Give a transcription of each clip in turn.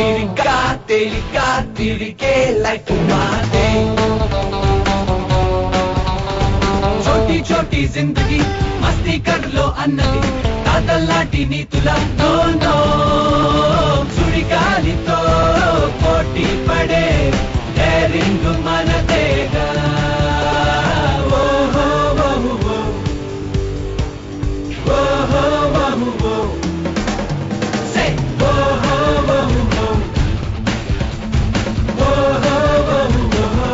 తిరికా తేలికా తిరిగే లైఫ్ మాదే చోటీ చోటీ జిందగీ మస్తీ కర్లో అన్నది తాతల్లాంటి నీతుల నో నో సుడిగాలితో పోటీ పడే డేరింగ్ మనదేగా ఓహో ఓహో ఓహో ఓహో సే ఓహో ఓహో ఓహో ఓహో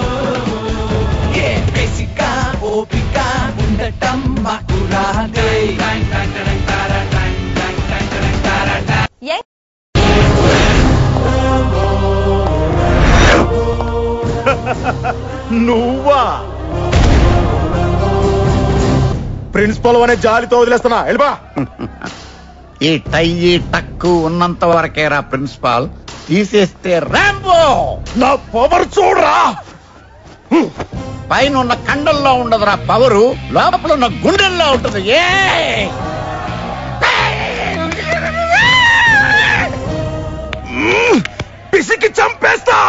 ఏ బేసికా ఓపికా ఉండటం మాకు రాదే నువ్వా ప్రిన్సిపల్ అనే జాలితో వదిలేస్తున్నా వెళ్ళబా. ఈ టై టక్కు ఉన్నంత వరకేరా ప్రిన్సిపాల్, తీసేస్తే రాంబో. నా పవర్ చూడరా. పైన ఉన్న కండల్లో ఉండదురా పవరు, లోపల ఉన్న గుండెల్లో ఉంటుంది. ఏ పిసికి చంపేస్తా.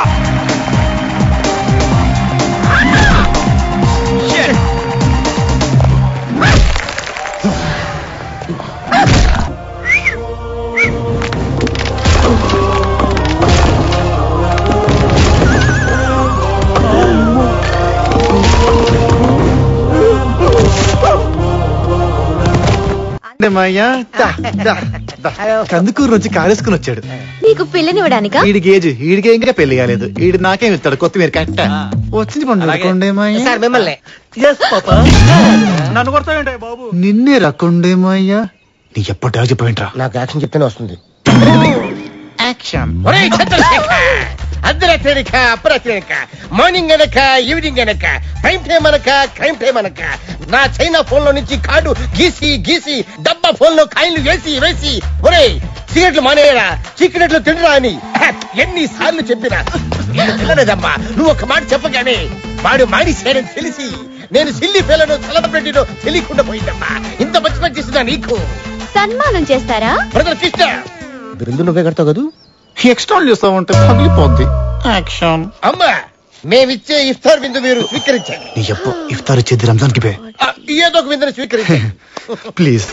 కందుకూరు నుంచి కారేసుకుని వచ్చాడు. నీకు పెళ్ళనివ్వడానికా? ఈడికి ఏజ్, ఈడికి ఇంకా పెళ్లి కాలేదు. ఈడు నాకేం ఇస్తాడు? కొత్తిమీర కట్ట వచ్చింది పండుగ. నన్ను కొడతావేంట బాబు? నిన్నే రక్కుండేమయ్యా. నీ ఎప్పటి చెప్పేంట్రా? నాకు యాక్షన్ చెప్తేనే వస్తుంది. అర్ధరాత్రిక అపరాత్రిక, మార్నింగ్ అనక ఈవినింగ్ అనక, టైం టైం అనక క్రైమ్ టైం అనక, నా చైనా ఫోన్ లో నుంచి కార్డు గీసి గీసి డబ్బా ఫోన్ లో కాయిన్లు వేసి వేసి ఒరే సిగరెట్లు మానేయరా, చికెట్లు తినరా అని ఎన్నిసార్లు చెప్పినా తినలేదమ్మా. నువ్వు ఒక మాట చెప్పగానే వాడు మానేశాడని తెలిసి నేను సిల్లి పేలను సెలబ్రిటీలో తెలియకుండా పోయిందమ్మా. ఇంత మంచి పని చేస్తున్నా నీకు సన్మానం చేస్తారా? బ్రదర్ కృష్ణ బిందు నువ్వే కడతావు కదూ. ఎక్స్ట్రా చేస్తా ఉంటే పగిలిపోద్ది. యాక్షన్. అమ్మా మేమిచ్చే ఇఫ్తార్ విందు మీరు స్వీకరించాలి. నీ చెప్పు ఇఫ్తార్ ఇచ్చేది రంజాన్ కి ఏదో ఒక విందుని స్వీకరించాలి ప్లీజ్.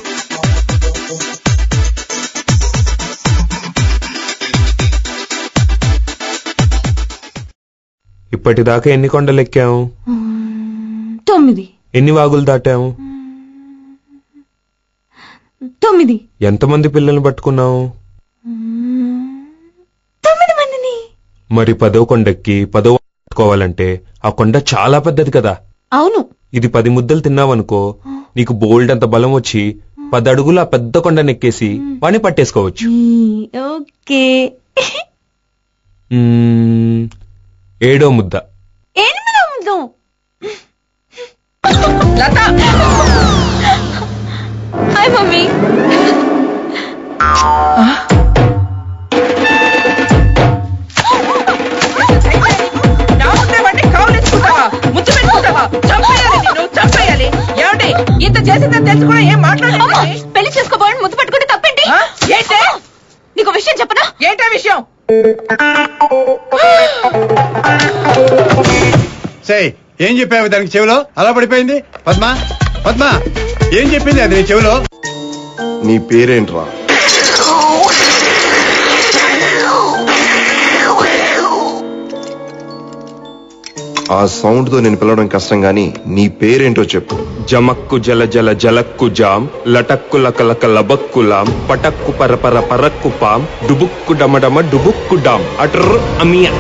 ఇప్పటిదాకా ఎన్ని కొండలు ఎక్కాము? 9. ఎన్ని వాగులు దాటాము? 9. ఎంతమంది పిల్లల్ని పట్టుకున్నావు? 9 మందిని. మరి 10వ కొండెక్కి 10వ పట్టుకోవాలంటే ఆ కొండ చాలా పెద్దది కదా. అవును. ఇది 10 ముద్దలు తిన్నావనుకో, నీకు బోల్డ్ అంత బలం వచ్చి 10 అడుగులు ఆ పెద్ద కొండనెక్కేసి వాణ్ణి పట్టేసుకోవచ్చు. ఓకే. 7వ ముద్ద. 8వ ముద్ద. Hi mummy. ఇంత చేసిందని తెలుసు కూడా ఏం మాట్లాడాలి? పెళ్లి చేసుకోబోయని ముద్దు పట్టుకుంటే తప్పేంటి? ఏంటే? నీకు విషయం చెప్పనా? ఏంటా విషయం? ఏం చెప్పావు దానికి చెవిలో? అలా పడిపోయింది. పద్మ పద్మ ఏం చెప్పింది అది నీ చెవిలో? నీ పేరేంట్రా? ఆ సౌండ్ తో నేను పిలవడం కష్టం గాని నీ పేరేంటో చెప్పు. జమక్కు జల జల జలక్కు జామ్, లటక్కు లకలక లబక్కులాం, పటక్కు పరపర పరక్కు పాం, డుబుక్కు డమడమ డుబుక్కు డామ్, అటర్ అమియా.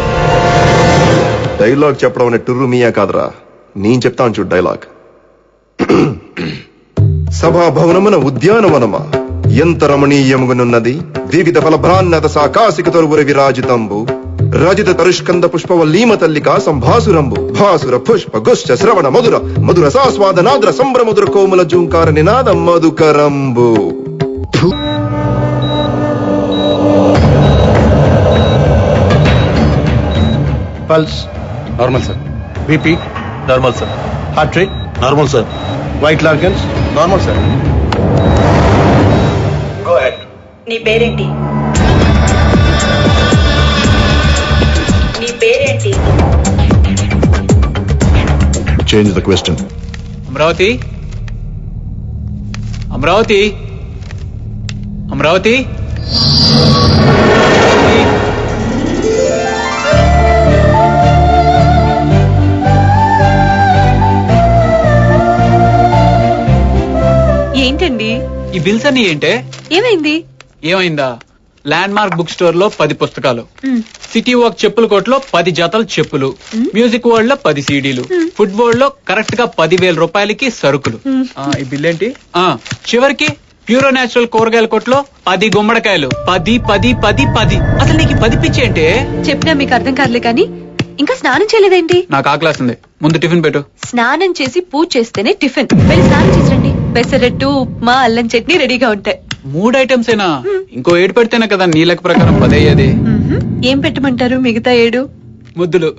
డైలాగ్ చెప్పడం అనే టుర్రు మియా కాదురా, నేను చెప్తాను చూడు డైలాగ్. సభాభవనమున ఉద్యానవనమా ఎంత రమణీయముగనున్నది, వివిధ ఫలభ్రాన్నత సాకాశిక తరువుర విరాజితంబు, రజిత తరుష్కంద పుష్పవల్లీమ తల్లికా సంభాసురంబు, భాసుర పుష్ప గుశ్చ శ్రవణ మధుర మధుర సాస్వాద నాద్ర సంభ్ర మధుర కోమల జూంకార నినాద మధుకరంబు. Pulse normal sir. BP normal sir. Heart rate normal sir. White లార్గన్స్ నార్మల్ సార్. నీ పేరేంటి? Change the question. Amaravati, Amaravati, Amaravati. ఏంటండి ఈ బిల్స్ అన్ని ఏంటే? ఏమైంది? ఏమైందా? ల్యాండ్ మార్క్ బుక్ స్టోర్ లో 10 పుస్తకాలు, సిటీ వాక్ చెప్పుల కోట్లో 10 జతలు చెప్పులు, మ్యూజిక్ వరల్డ్ లో 10 సీడీలు, ఫుడ్ వరల్డ్ లో కరెక్ట్ గా 10,000 రూపాయలకి సరుకులు. ఈ బిల్ ఏంటి? చివరికి ప్యూరో నేచురల్ కూరగాయల కొట్లో 10 గుమ్మడికాయలు. 10 10 10 10. అసలు నీకు 10 పిచ్చి అంటే? చెప్పినా మీకు అర్థం కాదులే కానీ ఇంకా స్నానం చేయలేదేంటి? నాకు ఆకలేస్తుంది, ముందు టిఫిన్ పెట్టు. స్నానం చేసి పూజ చేస్తేనే టిఫిన్. వెళ్ళి స్నానం చేసిరండి. పెసరట్టు, ఉప్మా, అల్లం చట్నీ రెడీగా ఉంటాయి. 3 ఐటమ్స్ ఏనా? ఇంకో 7 పెడితేనే కదా నీ లెక్క ప్రకారం 10 అయ్యేది. ఏం పెట్టమంటారు మిగతా 7? ముద్దులు.